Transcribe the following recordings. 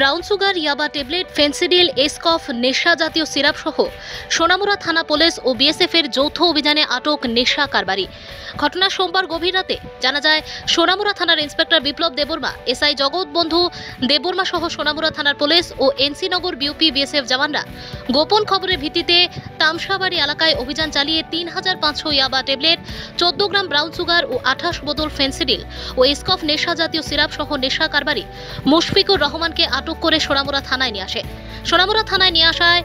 Brown sugar, ইয়াবা tablet, Phensedyl, Eskuf, নেশা জাতীয় সিরাপ সহ সোনামুড়া থানা পুলিশ ও বিএসএফ এর যৌথ অভিযানে আটক নেশা কারবারি। ঘটনা সোমবার গভীর রাতে। জানা যায়, সোনামুড়া থানার ইন্সপেক্টর বিপ্লব দেববর্মা, এসআই জগৎবন্ধু দেববর্মা সহ সোনামুড়া থানার পুলিশ ও এনসিনগর বিউপি বিএসএফ জওয়ানরা গোপন খবরের ভিত্তিতে তামসাবাড়ি এলাকায় অভিযান চালিয়ে ৩৫০০ ইয়াবা ট্যাবলেট, ১৪ গ্রাম ব্রাউন সুগার ও ২৮ বোতল ফেন্সিডিল ও এসকফ নেশা জাতীয় সিরাপ সহ নেশা কারবারি মুশফিকুর রহমানকে আটক করে সোনামুড়া থানায় নিয়ে আসে। সোনামুড়া থানায় নিয়ে আসায়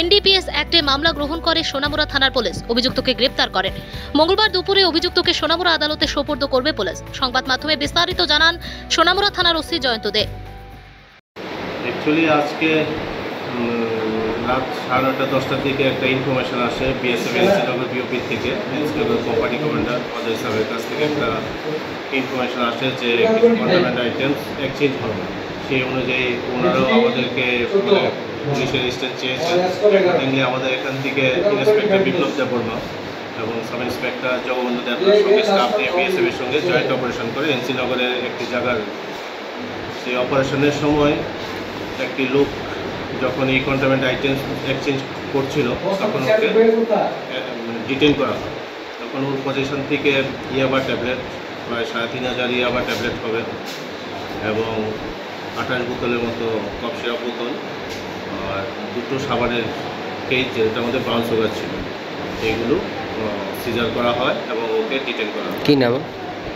এনডিপিএস অ্যাক্টে মামলা গ্রহণ করে সোনামুড়া থানার পুলিশ। অভিযুক্তকে গ্রেপ্তার করেন। মঙ্গলবার দুপুরে অভিযুক্তকে সোনামুড়া আদালতে সোপর্দ করবে পুলিশ। সংবাদ মাধ্যমে বিস্তারিত জানান সোনামুড়া থানার ওসি জয়ন্ত দে। অ্যাকচুয়ালি আজকে রাত 9:30-10টার দিকে একটা ইনফরমেশন আসে বিএসএফ এনসিনগর বিওপি থেকে, এনসিনগর কোম্পানি কমান্ডার অজয় সাহেবের কাছ থেকে একটা ইনফরমেশন আসে যে কন্ট্রাব্যান্ড আইটেমস এক্সচেঞ্জ হবে। সেই অনুযায়ী ওনারাও আমাদেরকে পুলিশের স্টেট চেয়েছেন। অ্যাকর্ডিংলি আমাদের এখান থেকে ইন্সপেক্টর বিপ্লব দেববর্মা এবং সাব ইন্সপেক্টর জগবন্ধু দেববর্মার সঙ্গে স্টাফ নিয়ে বিএসএফ এর সঙ্গে জয়েন্ট অপারেশন করে এনসিনগরের একটি জায়গার সেই অপারেশনের সময় একটি লোক যখন এই কন্ট্রাব্যান্ড আইটেমস এক্সচেঞ্জ করছিল তখন ওকে ডিটেইন করা হয়। তখন ওর পজিশন থেকে ইয়াবা ট্যাবলেট প্রায় 3500 ইয়াবা ট্যাবলেট হবে এবং 28 বোতলের মতো কফ সিরাপ বোতল আর 2টো সাবানের কেজ, যেটা আমাদের ব্রাউন সুগার ছিল, এইগুলো সিজার করা হয় এবং ওকে ডিটেইন করা হয়। কী নাম?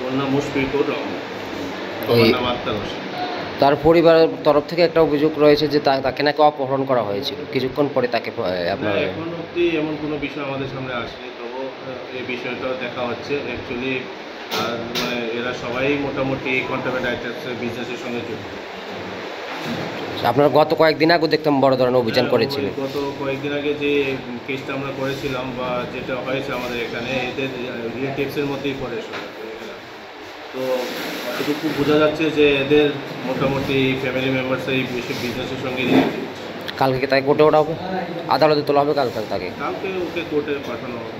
ওর নাম মুশফিকুর রহমান, ওর নাম আক্তার হোসেন। তার পরিবারের তরফ থেকে একটা অভিযোগ রয়েছে যে তাকে নাকি অপহরণ করা হয়েছিল, কিছুক্ষণ পরে তাকে আপনার এখন অবধি এমন কোনো বিষয় আমাদের সামনে আসেনি, তবু এই বিষয়টাও দেখা হচ্ছে। অ্যাকচুয়ালি মানে এরা সবাই মোটামুটি কন্ট্রাব্যান্ড আইটেমসের বিজনেসের সঙ্গে যুক্ত। আপনারা গত কয়েকদিন আগে দেখতাম বড় ধরনের অভিযান করেছিলেন। গত কয়েকদিন আগে যে কেসটা আমরা করেছিলাম বা যেটা হয়েছে আমাদের এখানে, এদের রিলেটিভসের মধ্যেই পড়ে সবাই। তো এটুকু বোঝা যাচ্ছে যে এদের মোটামুটি ফ্যামিলি মেম্বার্স এই বিজনেসের সঙ্গে রিলেটেড। কালকে তাকে কোর্টে ওঠা হবে, আদালতে তোলা হবে কালকে তাকে। কালকে ওকে কোর্টে পাঠানো হবে।